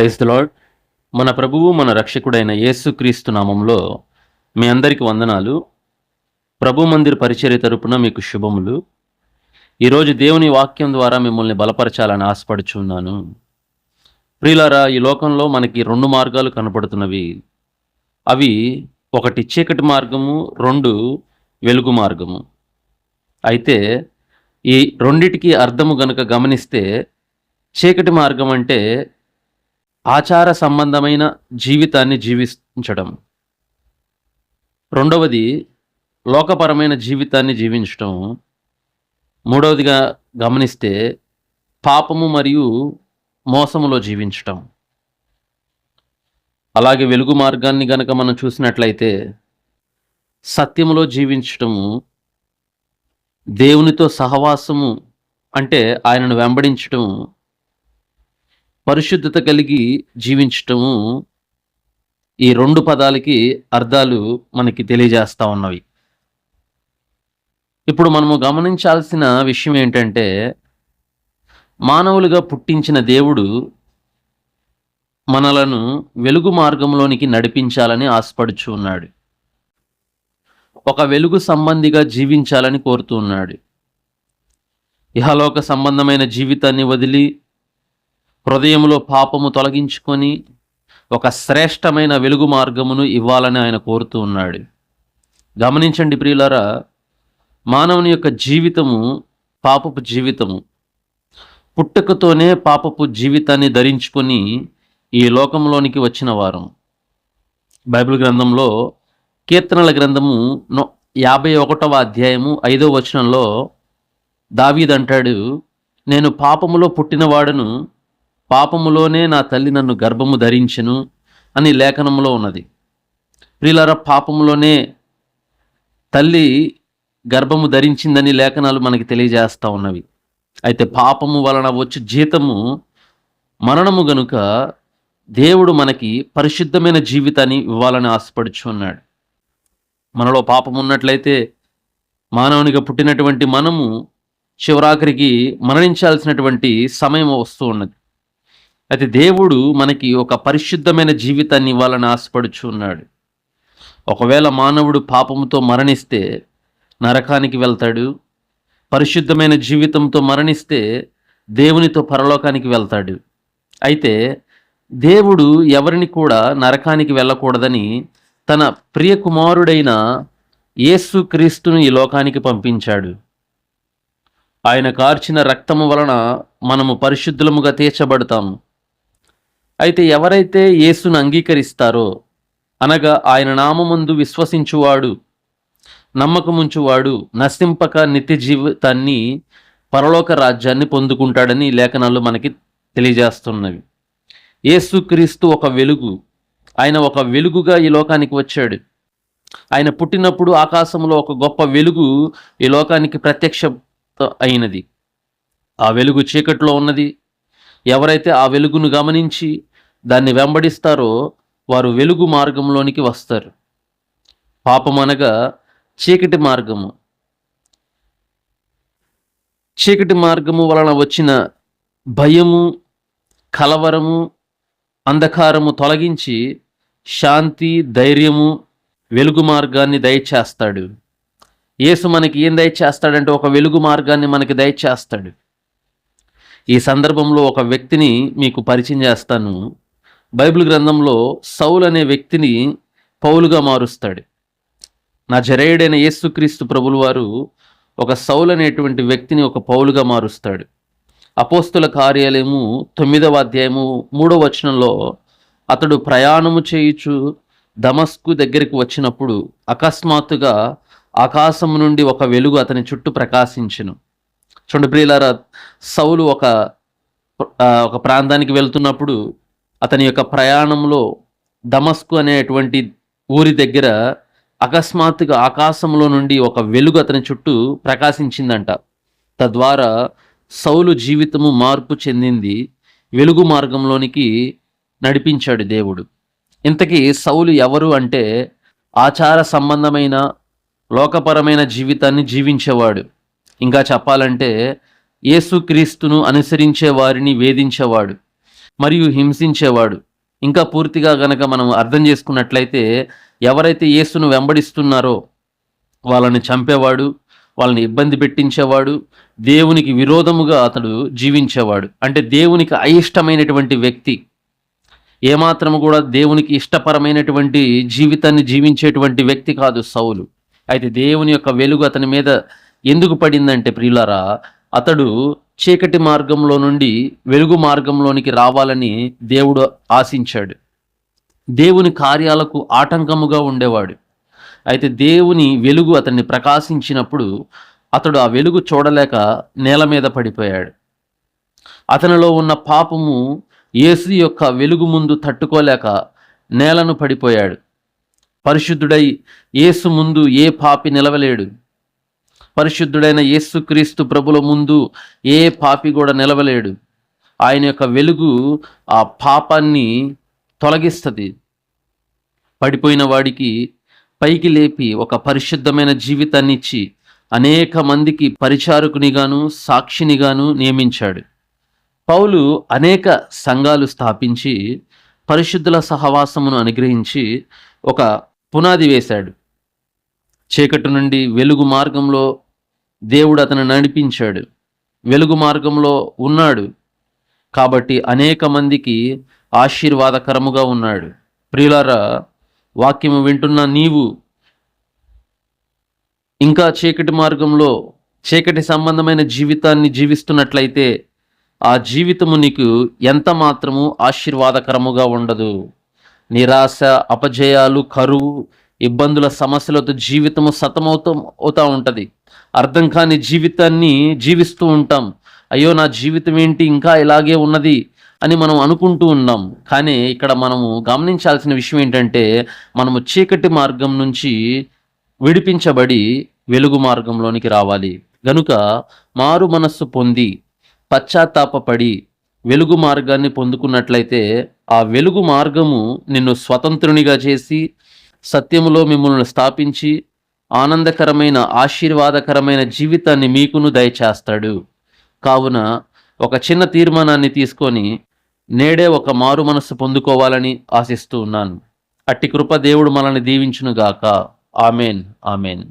Praise the lord. మన ప్రభువు మన రక్షకుడైన యేసుక్రీస్తు నామంలో మీ అందరికి వందనాలు. ప్రభు మందిర్ పరిచర్య తరపున మీకు శుభములు. ఈరోజు దేవుని వాక్యం ద్వారా మిమ్మల్ని బలపరచాలని ఆశపడుచున్నాను. ప్రియులారా, ఈ లోకంలో మనకి రెండు మార్గాలు కనపడుతున్నవి. అవి ఒకటి చీకటి మార్గము, రెండు వెలుగు మార్గము. అయితే ఈ రెండిటికి అర్థము గనుక గమనిస్తే, చీకటి మార్గం అంటే ఆచార సంబంధమైన జీవితాన్ని జీవించడం, రెండవది లోకపరమైన జీవితాన్ని జీవించడం, మూడవదిగా గమనిస్తే పాపము మరియు మోసములో జీవించటం. అలాగే వెలుగు మార్గాన్ని గనక మనం చూసినట్లయితే సత్యములో జీవించటము, దేవునితో సహవాసము అంటే ఆయనను వెంబడించటము, పరిశుద్ధత కలిగి జీవించటము, ఈ రెండు పదాలకి అర్థాలు మనకి తెలియజేస్తూ ఉన్నవి. ఇప్పుడు మనము గమనించాల్సిన విషయం ఏంటంటే, మానవులుగా పుట్టించిన దేవుడు మనలను వెలుగు మార్గంలోనికి నడిపించాలని ఆశపడుచు ఉన్నాడు. ఒక వెలుగు సంబంధిగా జీవించాలని కోరుతూ ఉన్నాడు. ఇహలోక సంబంధమైన జీవితాన్ని వదిలి హృదయంలో పాపము తొలగించుకొని ఒక శ్రేష్టమైన వెలుగు మార్గమును ఇవ్వాలని ఆయన కోరుతూ ఉన్నాడు. గమనించండి ప్రియులారా, మానవుని యొక్క జీవితము పాపపు జీవితము. పుట్టుకతోనే పాపపు జీవితాన్ని ధరించుకొని ఈ లోకంలోనికి వచ్చిన వారం. బైబిల్ గ్రంథంలో కీర్తనల గ్రంథము 51వ అధ్యాయము 5వ వచనంలో దావీదు అంటాడు, నేను పాపములో పుట్టినవాడను, పాపములోనే నా తల్లి నన్ను గర్భము ధరించెను అని లేఖనంలో ఉన్నది. ప్రియులారా, పాపములోనే తల్లి గర్భము ధరించిందని లేఖనాలు మనకి తెలియజేస్తూ ఉన్నవి. అయితే పాపము వలన వచ్చే జీతము మరణము గనుక దేవుడు మనకి పరిశుద్ధమైన జీవితాన్ని ఇవ్వాలని ఆశపడుచు ఉన్నాడు. మనలో పాపం ఉన్నట్లయితే మానవునిగా పుట్టినటువంటి మనము చివరాఖరికి మరణించాల్సినటువంటి సమయం వస్తూ ఉన్నది. అయితే దేవుడు మనకి ఒక పరిశుద్ధమైన జీవితాన్ని ఇవ్వాలని ఆశపడుచు ఉన్నాడు. ఒకవేళ మానవుడు పాపముతో మరణిస్తే నరకానికి వెళ్తాడు, పరిశుద్ధమైన జీవితంతో మరణిస్తే దేవునితో పరలోకానికి వెళ్తాడు. అయితే దేవుడు ఎవరిని కూడా నరకానికి వెళ్ళకూడదని తన ప్రియ కుమారుడైన యేసుక్రీస్తును ఈ లోకానికి పంపించాడు. ఆయన కార్చిన రక్తము వలన మనము పరిశుద్ధులముగా తీర్చబడతాము. అయితే ఎవరైతే యేసును అంగీకరిస్తారో, అనగా ఆయన నామమందు విశ్వసించువాడు, నమ్మకముంచువాడు నశింపక నిత్య జీవితాన్ని, పరలోక రాజ్యాన్ని పొందుకుంటాడని లేఖనాలు మనకి తెలియజేస్తున్నవి. యేసుక్రీస్తు ఒక వెలుగు. ఆయన ఒక వెలుగుగా ఈ లోకానికి వచ్చాడు. ఆయన పుట్టినప్పుడు ఆకాశంలో ఒక గొప్ప వెలుగు ఈ లోకానికి ప్రత్యక్ష అయినది. ఆ వెలుగు చీకట్లో ఉన్నది. ఎవరైతే ఆ వెలుగును గమనించి దాన్ని వెంబడిస్తారో వారు వెలుగు మార్గంలోనికి వస్తారు. పాపం అనగా చీకటి మార్గము. చీకటి మార్గము వలన వచ్చిన భయము, కలవరము, అంధకారము తొలగించి శాంతి, ధైర్యము, వెలుగు మార్గాన్ని దయచేస్తాడు. యేసు మనకి ఏం దయచేస్తాడంటే ఒక వెలుగు మార్గాన్ని మనకి దయచేస్తాడు. ఈ సందర్భంలో ఒక వ్యక్తిని మీకు పరిచయం చేస్తాను. బైబిల్ గ్రంథంలో సౌలు అనే వ్యక్తిని పౌలుగా మారుస్తాడు. నజరేయుడైన యేసుక్రీస్తు ప్రభులు వారు ఒక సౌలు అనేటువంటి వ్యక్తిని ఒక పౌలుగా మారుస్తాడు. అపోస్తుల కార్యాలయము 9వ అధ్యాయము 3వ వచనంలో అతడు ప్రయాణము చేయుచు దమస్కు దగ్గరికి వచ్చినప్పుడు అకస్మాత్తుగా ఆకాశం నుండి ఒక వెలుగు అతని చుట్టూ ప్రకాశించెను. చూడండి ప్రియులారా, సౌలు ఒక ప్రాంతానికి వెళ్తున్నప్పుడు అతని యొక్క ప్రయాణంలో దమస్కు అనేటువంటి ఊరి దగ్గర అకస్మాత్తుగా ఆకాశంలో నుండి ఒక వెలుగు అతని చుట్టూ ప్రకాశించిందంట. తద్వారా సౌలు జీవితము మార్పు చెందింది. వెలుగు మార్గంలోనికి నడిపించాడు దేవుడు. ఇంతకీ సౌలు ఎవరు అంటే, ఆచార సంబంధమైన లోకపరమైన జీవితాన్ని జీవించేవాడు. ఇంకా చెప్పాలంటే యేసుక్రీస్తును అనుసరించే వారిని వేధించేవాడు. మరియు హింసించేవాడు. ఇంకా పూర్తిగా గనక మనం అర్థం చేసుకున్నట్లయితే ఎవరైతే యేసును వెంబడిస్తున్నారో వాళ్ళని చంపేవాడు, వాళ్ళని ఇబ్బంది పెట్టించేవాడు, దేవునికి విరోధముగా అతడు జీవించేవాడు. అంటే దేవునికి అయిష్టమైనటువంటి వ్యక్తి, ఏమాత్రము కూడా దేవునికి ఇష్టపరమైనటువంటి జీవితాన్ని జీవించేటువంటి వ్యక్తి కాదు సౌలు. అయితే దేవుని యొక్క వెలుగు అతని మీద ఎందుకు పడిందంటే ప్రియులారా, అతడు చీకటి మార్గంలో నుండి వెలుగు మార్గంలోనికి రావాలని దేవుడు ఆశించాడు. దేవుని కార్యాలకు ఆటంకముగా ఉండేవాడు. అయితే దేవుని వెలుగు అతన్ని ప్రకాశించినప్పుడు అతడు ఆ వెలుగు చూడలేక నేల మీద పడిపోయాడు. అతనిలో ఉన్న పాపము యేసు యొక్క వెలుగు ముందు తట్టుకోలేక నేలను పడిపోయాడు. పరిశుద్ధుడై యేసు ముందు ఏ పాపి నిలవలేడు. పరిశుద్ధుడైన యేసుక్రీస్తు ప్రభుల ముందు ఏ పాపి కూడా నిలవలేడు. ఆయన యొక్క వెలుగు ఆ పాపాన్ని తొలగిస్తుంది. పడిపోయిన వాడికి పైకి లేపి ఒక పరిశుద్ధమైన జీవితాన్ని ఇచ్చి అనేక మందికి పరిచారకునిగాను సాక్షినిగాను నియమించాడు. పౌలు అనేక సంఘాలు స్థాపించి పరిశుద్ధుల సహవాసమును అనుగ్రహించి ఒక పునాది వేశాడు. చీకటి నుండి వెలుగు మార్గంలో దేవుడు అతను నడిపించాడు. వెలుగు మార్గంలో ఉన్నాడు కాబట్టి అనేక మందికి ఆశీర్వాదకరముగా ఉన్నాడు. ప్రియులారా, వాక్యము వింటున్న నీవు ఇంకా చీకటి మార్గంలో చీకటి సంబంధమైన జీవితాన్ని జీవిస్తున్నట్లయితే ఆ జీవితము నీకు ఎంత మాత్రము ఆశీర్వాదకరముగా ఉండదు. నిరాశ, అపజయాలు, కరువు, ఇబ్బందుల సమస్యలతో జీవితము అవుతా ఉంటుంది. అర్థం కాని జీవితాన్ని జీవిస్తూ ఉంటాం. అయ్యో నా జీవితం ఏంటి ఇంకా ఇలాగే ఉన్నది అని మనం అనుకుంటూ ఉన్నాం. కానీ ఇక్కడ మనము గమనించాల్సిన విషయం ఏంటంటే, మనము చీకటి మార్గం నుంచి విడిపించబడి వెలుగు మార్గంలోనికి రావాలి. గనుక మారు మనస్సు పొంది పశ్చాత్తాపపడి వెలుగు మార్గాన్ని పొందుకున్నట్లయితే ఆ వెలుగు మార్గము నిన్ను స్వతంత్రునిగా చేసి సత్యములో మిమ్మల్ని స్థాపించి ఆనందకరమైన ఆశీర్వాదకరమైన జీవితాన్ని మీకును దయచేస్తాడు. కావున ఒక చిన్న తీర్మానాన్ని తీసుకొని నేడే ఒక మారు మనస్సు పొందుకోవాలని ఆశిస్తూ ఉన్నాను. అట్టి కృప దేవుడు మనల్ని దీవించునుగాక. Amen, amen.